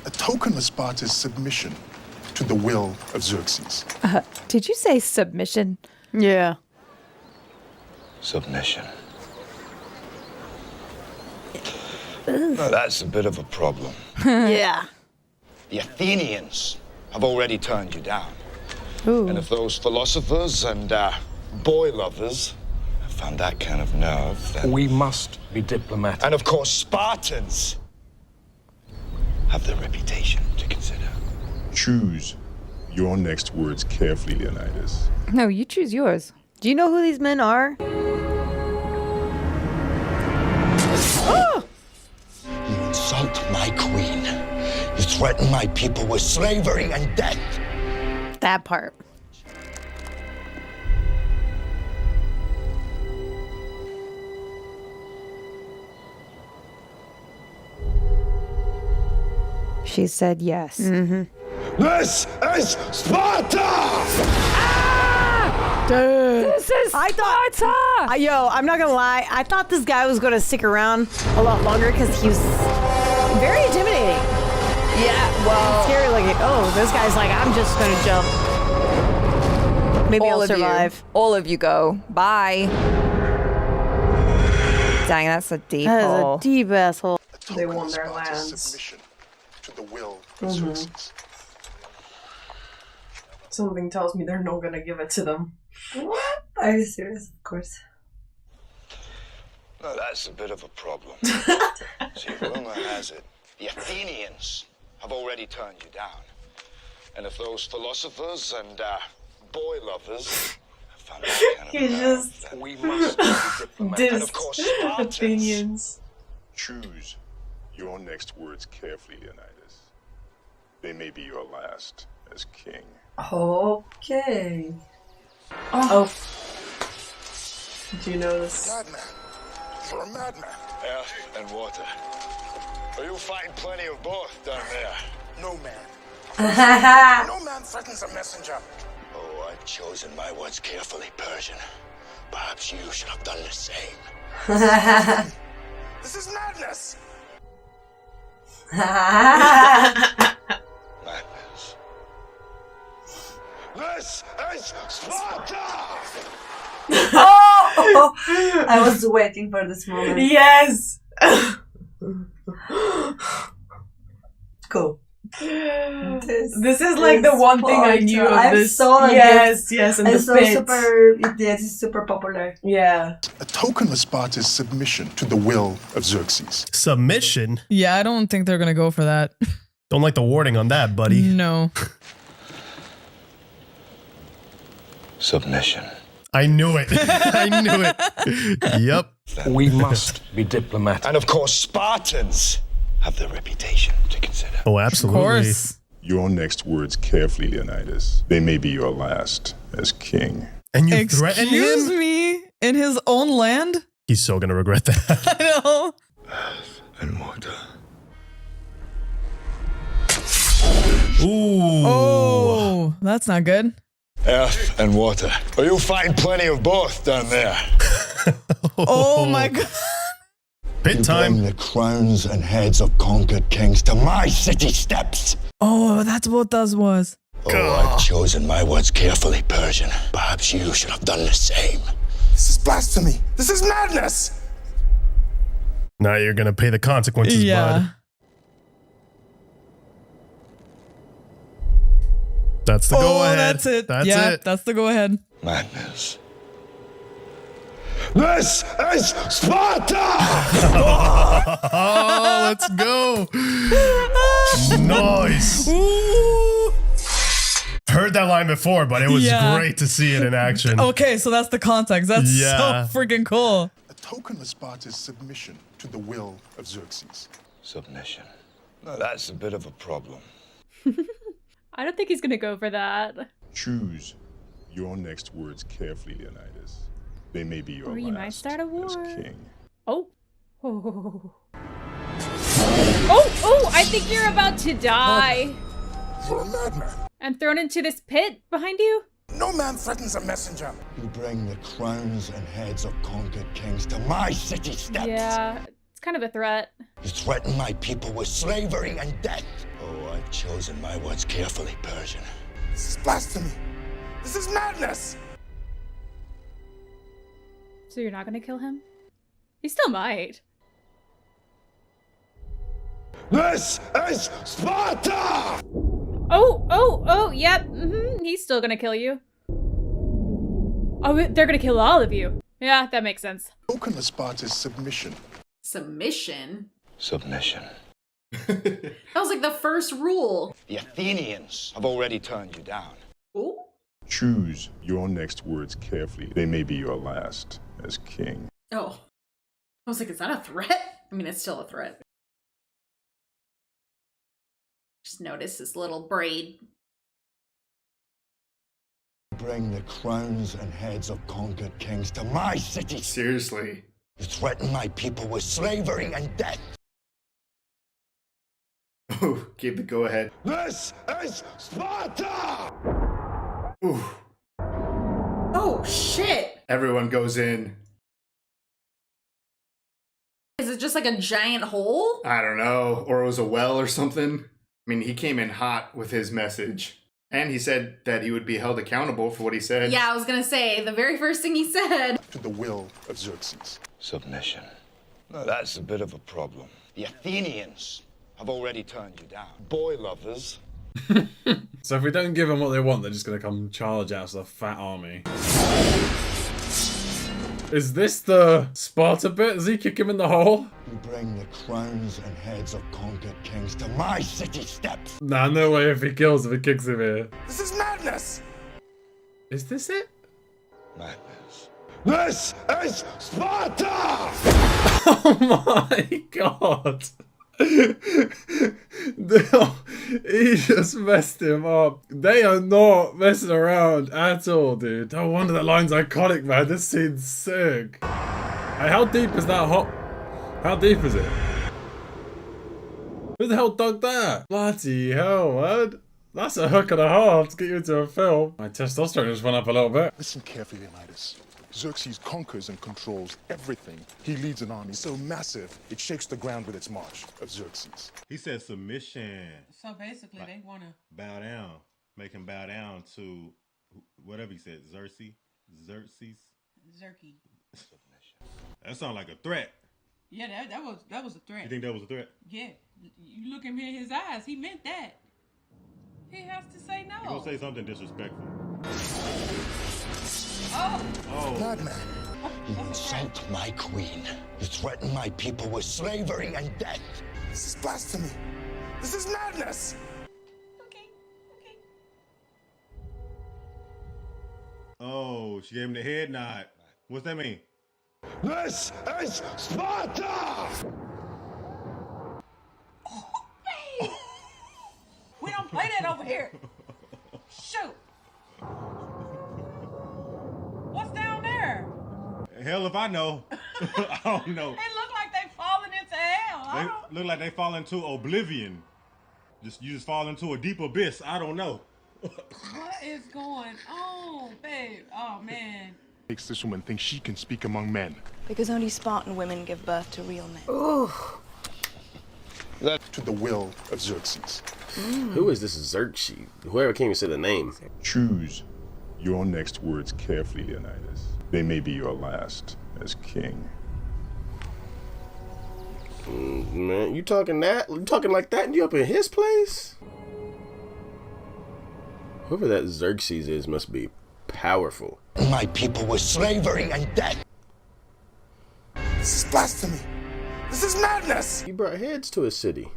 a token of Sparta's submission to the will of Xerxes. Did you say submission? Yeah. Submission. Now, that's a bit of a problem. Yeah. The Athenians have already turned you down. Ooh. And if those philosophers and boy lovers have found that kind of nerve, then... We must be diplomatic. And of course, Spartans have their reputation to consider. Choose your next words carefully, Leonidas. No, you choose yours. Do you know who these men are? You insult my queen. You threaten my people with slavery and death. That part. She said yes. This is Sparta! Dude. This is Sparta! Yo, I'm not gonna lie. I thought this guy was gonna stick around a lot longer because he was very intimidating. Yeah, well, Scary looking. Oh, this guy's like, I'm just gonna jump. Maybe I'll survive. All of you go. Bye. Dang, that's a deep That is hole. a deep asshole. A token They won of their Sparta's lands. submission to the will of Xerxes. Something tells me they're not gonna give it to them. What? Are you serious? Of course. Now, that's a bit of a problem. See, rumor has it, the Athenians have already turned you down. And if those philosophers and boy lovers have found that kind of He nerve, just then We must be diplomatic. And of course, Spartans. Athenians. Choose your next words carefully, Leonidas. They may be your last as king. okay. Oh. Do you know this? Madman. You're a madman. Air and water. Are you fighting plenty of both down there? No man. Ah. No man threatens a messenger. Oh, I've chosen my words carefully, Persian. Perhaps you should have done the same. This is madness. Madness. This is Sparta! Oh, I was waiting for this moment. Yes! Cool. This is like the one thing I knew of I this. saw that Yes, and I the saw pit. super. It's super popular. Yeah. A token of Sparta's submission to the will of Xerxes. Submission? Yeah, I don't think they're gonna go for that. Don't like the wording on that, buddy. No. Submission. I knew it. I knew it. Yep. We must be diplomatic. And of course, Spartans have their reputation to consider. Oh, Of absolutely. course. Your next words carefully, Leonidas. They may be your last as king. And you threaten Excuse him? me? In his own land? He's so gonna regret that. I know. And water. Ooh. Oh, that's not good. Earth and water. Are you fighting plenty of both down there? Oh my god. Pit Bring time. the crowns and heads of conquered kings to my city steps. Oh, that's what that was. Oh, I've chosen my words carefully, Persian. Perhaps you should have done the same. This is blasphemy. This is madness. Now you're gonna pay the consequences, Yeah. bud. That's the go ahead. That's it. That's yeah, it. that's the go ahead. Madness. This is Sparta! Oh, let's go. Nice. Ooh. Heard that line before, but it was Yeah. great to see it in action. Okay, so that's the context. That's Yeah. so freaking cool. A token of Sparta's submission to the will of Xerxes. Submission. Now, that's a bit of a problem. I don't think he's gonna go for that. Choose your next words carefully, Leonidas. They may be your Or last you might start a war. as king. Oh. Oh. Oh, I think you're about to die. You're a madman. And thrown into this pit behind you? No man threatens a messenger. You bring the crowns and heads of conquered kings to my city steps. Yeah, it's kind of a threat. You threaten my people with slavery and death. Oh, I've chosen my words carefully, Persian. This is blasphemy. This is madness. So you're not gonna kill him? He still might. This is Sparta! Oh, yep. He's still gonna kill you. Oh, they're gonna kill all of you. Yeah, that makes sense. Spoken to Sparta's submission. Submission? Submission. That was like the first rule. The Athenians have already turned you down. Ooh. Choose your next words carefully. They may be your last as king. Oh. I was like, is that a threat? I mean, it's still a threat. Just notice his little braid. Bring the crowns and heads of conquered kings to my city. Seriously. You threaten my people with slavery and death. Oh, keep the go ahead. This is Sparta! Ooh. Oh, shit! Everyone goes in. Is it just like a giant hole? I don't know. Or it was a well or something. I mean, he came in hot with his message. And he said that he would be held accountable for what he said. Yeah, I was gonna say, the very first thing he said. To the will of Xerxes. Submission. Now that's a bit of a problem. The Athenians have already turned you down. Boy lovers. So if we don't give them what they want, they're just gonna come charge out as a fat army. Is this the Sparta bit? Does he kick him in the hole? You bring the crowns and heads of conquered kings to my city steps. Nah, no way if he kills him, he kicks him here. This is madness! Is this it? Madness. This is Sparta! Oh my god! He just messed him up. They are not messing around at all, dude. No wonder that line's iconic, man. This scene's sick. Hey, how deep is that hot? How deep is it? Who the hell dug that? Bloody hell, man. That's a hook and a half to get you into a film. My testosterone just went up a little bit. Listen carefully, Leonidas. Xerxes conquers and controls everything. He leads an army so massive, it shakes the ground with its march of Xerxes. He said submission. So basically, they want to bow down, make him bow down to whatever he said, Xerxes. Zerky. That sounds like a threat. Yeah, that was a threat. You think that was a threat? Yeah, you look him in his eyes. He meant that. He has to say no. You're gonna say something disrespectful. Oh. Madman. You insult my queen. You threaten my people with slavery and death. This is blasphemy. This is madness. Okay. Oh, she gave him the head nod. What's that mean? This is Sparta! Hey! We don't play that over here. Shoot. What's down there? Hell if I know. I don't know. They look like they falling into hell. They look like they fall into oblivion. You just fall into a deep abyss. I don't know. What is going on, babe? Oh, man. Makes this woman think she can speak among men. Because only Spartan women give birth to real men. Ooh. That to the will of Xerxes. Who is this Xerxes? Whoever came and said the name. Choose your next words carefully, Leonidas. They may be your last as king. Man, you talking like that and you up in his place? Whoever that Xerxes is must be powerful. My people with slavery and death. This is blasphemy. This is madness. He brought heads to his city.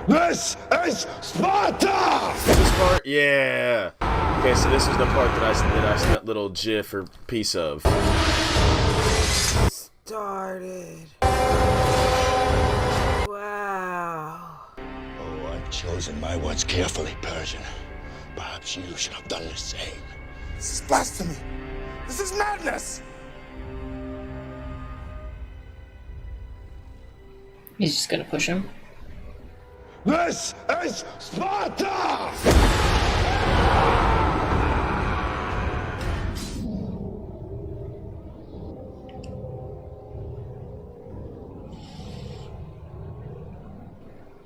This is Sparta! This part? Yeah. Okay, so this is the part that I sent that little gif or piece of. Started. Wow. Oh, I've chosen my words carefully, Persian. Perhaps you should have done the same. This is blasphemy. This is madness. He's just gonna push him. This is Sparta!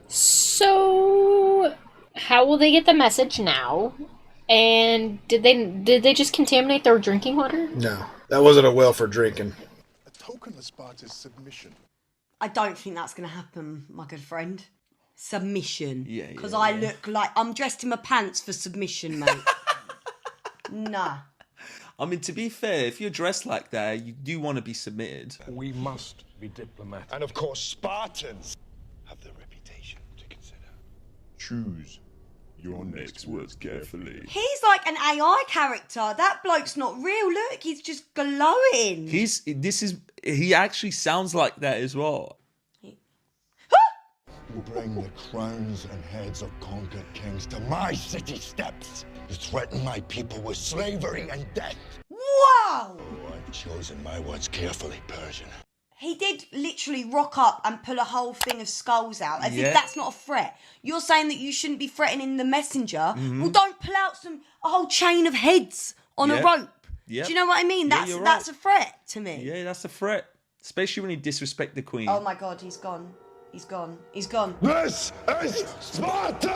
So, how will they get the message now? And did they just contaminate their drinking water? No, that wasn't a well for drinking. A token of Sparta's submission. I don't think that's going to happen, my good friend. Submission. Yeah. Because I look like I'm dressed in my pants for submission, mate. Nah. I mean, to be fair, if you're dressed like that, you do want to be submitted. We must be diplomatic. And of course, Spartans have their reputation to consider. Choose your next words carefully. He's like an AI character. That bloke's not real. Look, he's just glowing. He actually sounds like that as well. You bring the crowns and heads of conquered kings to my city steps. You threaten my people with slavery and death. Wow! Oh, I've chosen my words carefully, Persian. He did literally rock up and pull a whole thing of skulls out, as Yeah. if that's not a threat. You're saying that you shouldn't be threatening the messenger. Well, don't pull out a whole chain of heads on a rope. Yeah. Do you know what I mean? Yeah, That's you're that's right. a threat to me. Yeah, that's a threat. Especially when you disrespect the queen. Oh my god, he's gone. He's gone. He's gone. This is Sparta!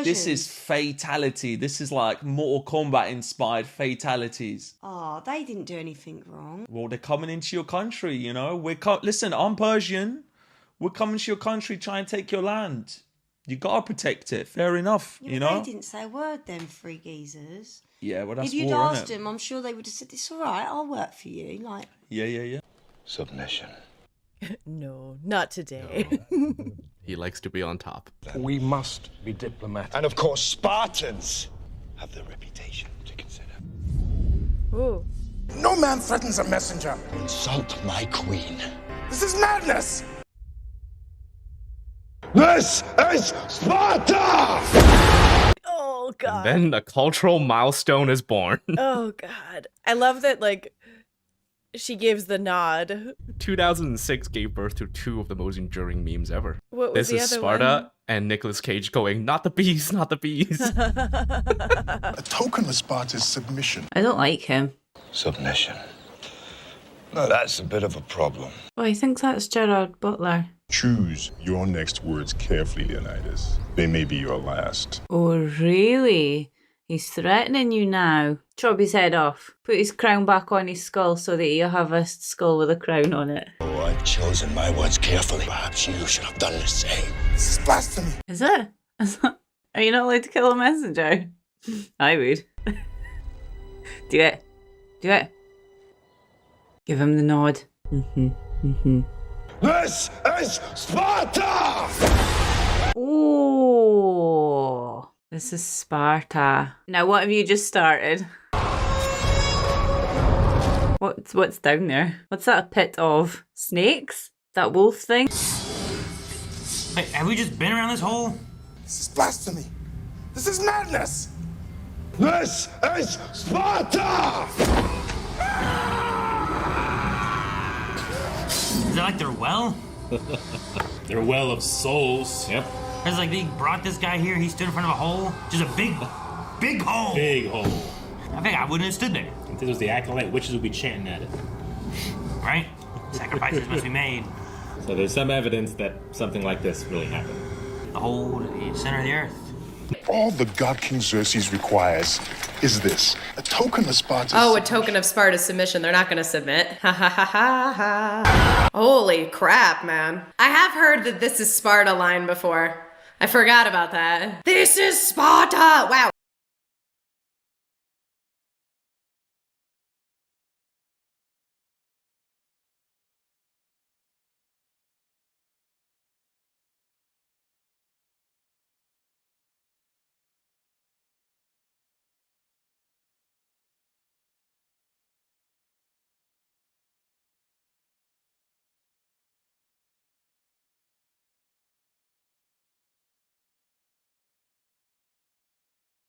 This is fatality. This is like Mortal Kombat inspired fatalities. Oh, they didn't do anything wrong. Well, they're coming into your country, you know. Listen, I'm Persian. We're coming to your country, trying to take your land. You gotta protect it. Fair enough, Yeah, you but know. they didn't say a word, them three geezers. Yeah, well, that's if you'd war, asked innit? them, I'm sure they would have said, "It's all right. I'll work for you." Like, Yeah. Submission. No, not today. He likes to be on top. We must be diplomatic. And of course, Spartans have their reputation to consider. Ooh. No man threatens a messenger. Insult my queen. This is madness. This is Sparta! Oh god. Then a cultural milestone is born. Oh god. I love that, like, she gives the nod. 2006 gave birth to two of the most enduring memes ever. What was this the is other Sparta one? and Nicolas Cage going, "Not the bees, not the bees." A token of Sparta's submission. I don't like him. Submission. Now that's a bit of a problem. Oh, he thinks that's Gerard Butler. Choose your next words carefully, Leonidas. They may be your last. Oh, really? He's threatening you now. Chop his head off. Put his crown back on his skull so that he'll have a skull with a crown on it. Oh, I've chosen my words carefully. Perhaps you should have done the same. This is blasphemy. Is it? Are you not allowed to kill a messenger? I would. Do it. Do it. Give him the nod. This is Sparta! Ooh. This is Sparta. Now, what have you just started? What's down there? What's that a pit of? Snakes? That wolf thing? Hey, have we just been around this hole? This is blasphemy. This is madness. This is Sparta! Is that like their well? Their well of souls. Yep. It's like they brought this guy here, he stood in front of a hole. Just a big hole. Big hole. I think I wouldn't have stood there. If this was the acolyte, witches would be chanting at it. Right? Sacrifices must be made. So there's some evidence that something like this really happened. The hole to the center of the earth. All the god King Xerxes requires is this. A token of Sparta's Oh, a token of Sparta's submission. They're not gonna submit. Ha ha ha ha ha. Holy crap, man. I have heard that this is Sparta line before. I forgot about that. This is Sparta! Wow.